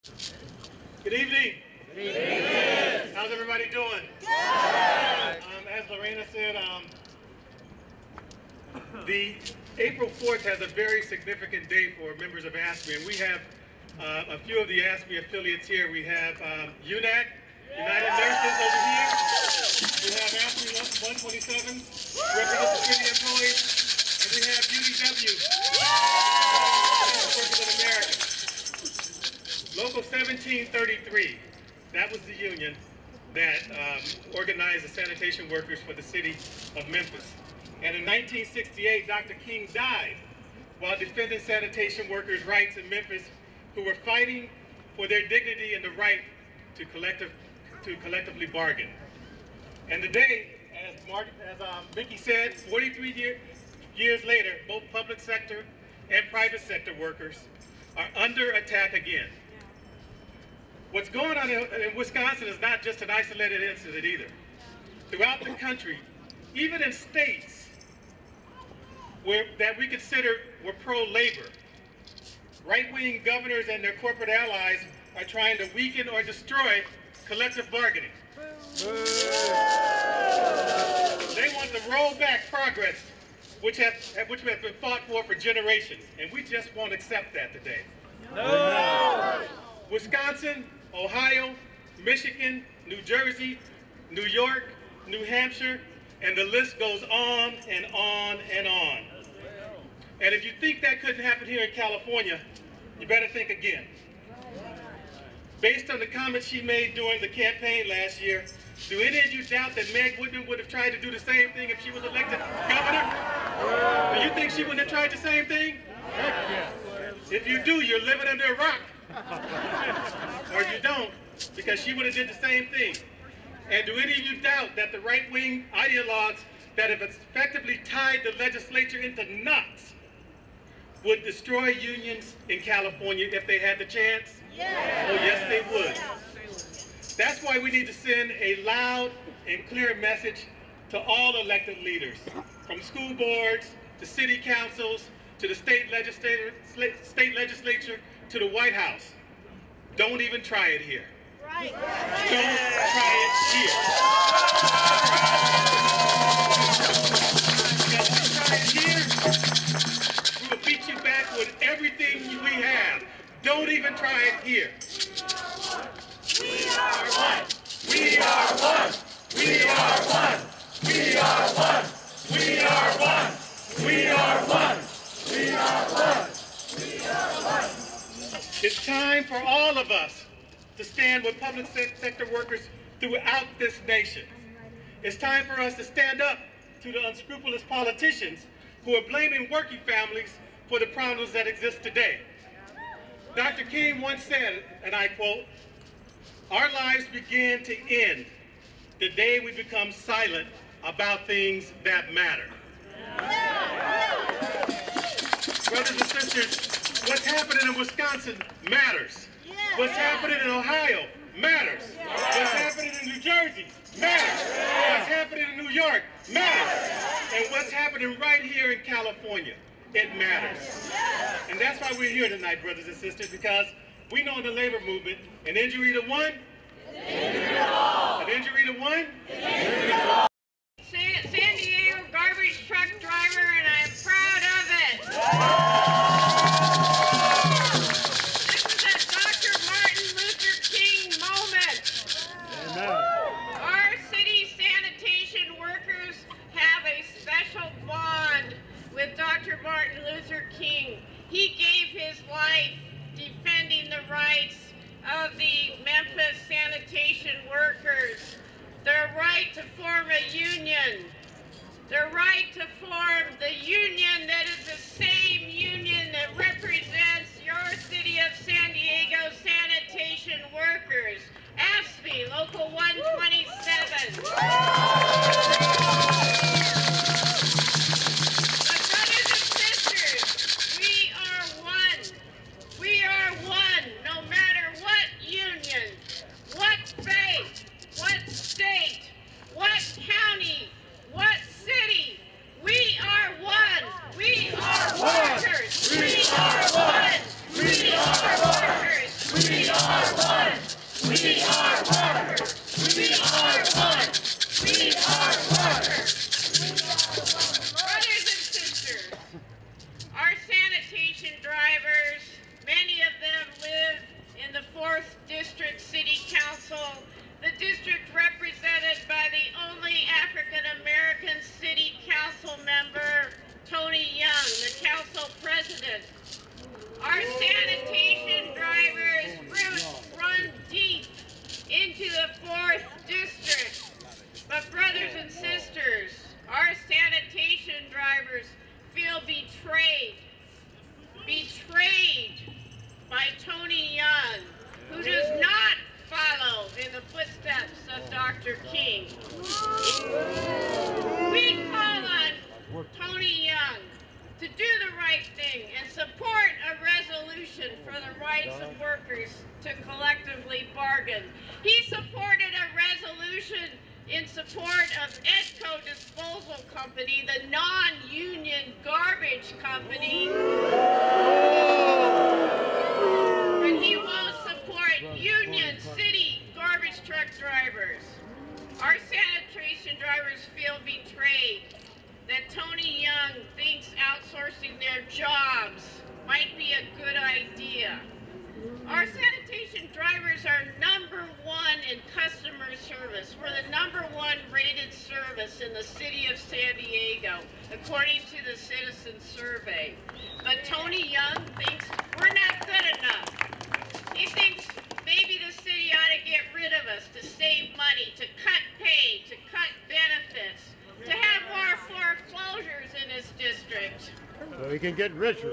Good evening. Good evening. How's everybody doing? Good. As Lorena said, the April 4th has a very significant day for members of ASME, and we have a few of the ASME affiliates here. We have UNAC, United Nurses over here. We have ASME 127, represents the city employees, and we have UDW, Workers of America. Local 1733, that was the union that organized the sanitation workers for the city of Memphis. And in 1968, Dr. King died while defending sanitation workers' rights in Memphis, who were fighting for their dignity and the right to collectively bargain. And today, as Vicky said, 43 years later, both public sector and private sector workers are under attack again. What's going on in Wisconsin is not just an isolated incident either. Throughout the country, even in states that we consider were pro-labor, right-wing governors and their corporate allies are trying to weaken or destroy collective bargaining. They want to roll back progress, which has been fought for generations, and we just won't accept that today. No. Wisconsin, Ohio, Michigan, New Jersey, New York, New Hampshire, and the list goes on and on and on. And if you think that couldn't happen here in California, you better think again. Based on the comments she made during the campaign last year, do any of you doubt that Meg Whitman would have tried to do the same thing if she was elected governor? Do you think she wouldn't have tried the same thing? If you do, you're living under a rock. Or you don't, because she would have did the same thing. And do any of you doubt that the right-wing ideologues that have effectively tied the legislature into knots would destroy unions in California if they had the chance? Yes. Oh, yes, they would. That's why we need to send a loud and clear message to all elected leaders, from school boards to city councils to the state legislature to the White House. Don't even try it here. Right. Don't try it here. Because if you try it here, we will beat you back with everything we have. Don't even try it here. We are one. We are one. We are one. We are one. We are one. We are one. We are one. We are one. It's time for all of us to stand with public sector workers throughout this nation. It's time for us to stand up to the unscrupulous politicians who are blaming working families for the problems that exist today. Dr. King once said, and I quote, "Our lives begin to end the day we become silent about things that matter." Brothers and sisters, what's happening in Wisconsin matters. What's happening in Ohio matters. What's happening in New Jersey matters. What's happening in New York matters. And what's happening right here in California, it matters. And that's why we're here tonight, brothers and sisters, because we know in the labor movement, an injury to one, an injury to all. An injury to one, an injury to all. San Diego garbage truck driver, and I'm proud of it. This is a Dr. Martin Luther King moment. Amen. Our city sanitation workers have a special bond with Dr. Martin Luther King. He gave his life defending the rights of the Memphis sanitation workers. Their right to form a union. Their right to form the union that is the same union that represents your city of San Diego sanitation workers. ASME, Local 127. But brothers and sisters, we are one. We are one, no matter what union, what faith, what state, what county, what city. We are one. We We are workers. We are one. We are workers. Brothers and sisters, our sanitation drivers, many of them live in the 4th District City Council, the district represented by the only African-American city council member, Tony Young, the council president. Our sanitation drivers' roots run deep into the 4th District. But brothers and sisters, our sanitation drivers feel betrayed by Tony Young, who does not follow in the footsteps of Dr. King. We call on Tony Young to do the right thing and support a resolution for the rights of workers to collectively bargain. He supported a resolution in support of Edco Disposal Company, the non-union garbage company. But he won't support union city garbage truck drivers. Our sanitation drivers feel betrayed that Tony Young thinks outsourcing their jobs might be a good idea. Our sanitation drivers are #1 in customer service. We're the #1 rated service in the city of San Diego, according to the Citizen Survey. But Tony Young thinks we're not good enough. He thinks maybe the city ought to get rid of us to save money, to cut pay, to cut benefits, to have more foreclosures in his district. So he can get richer.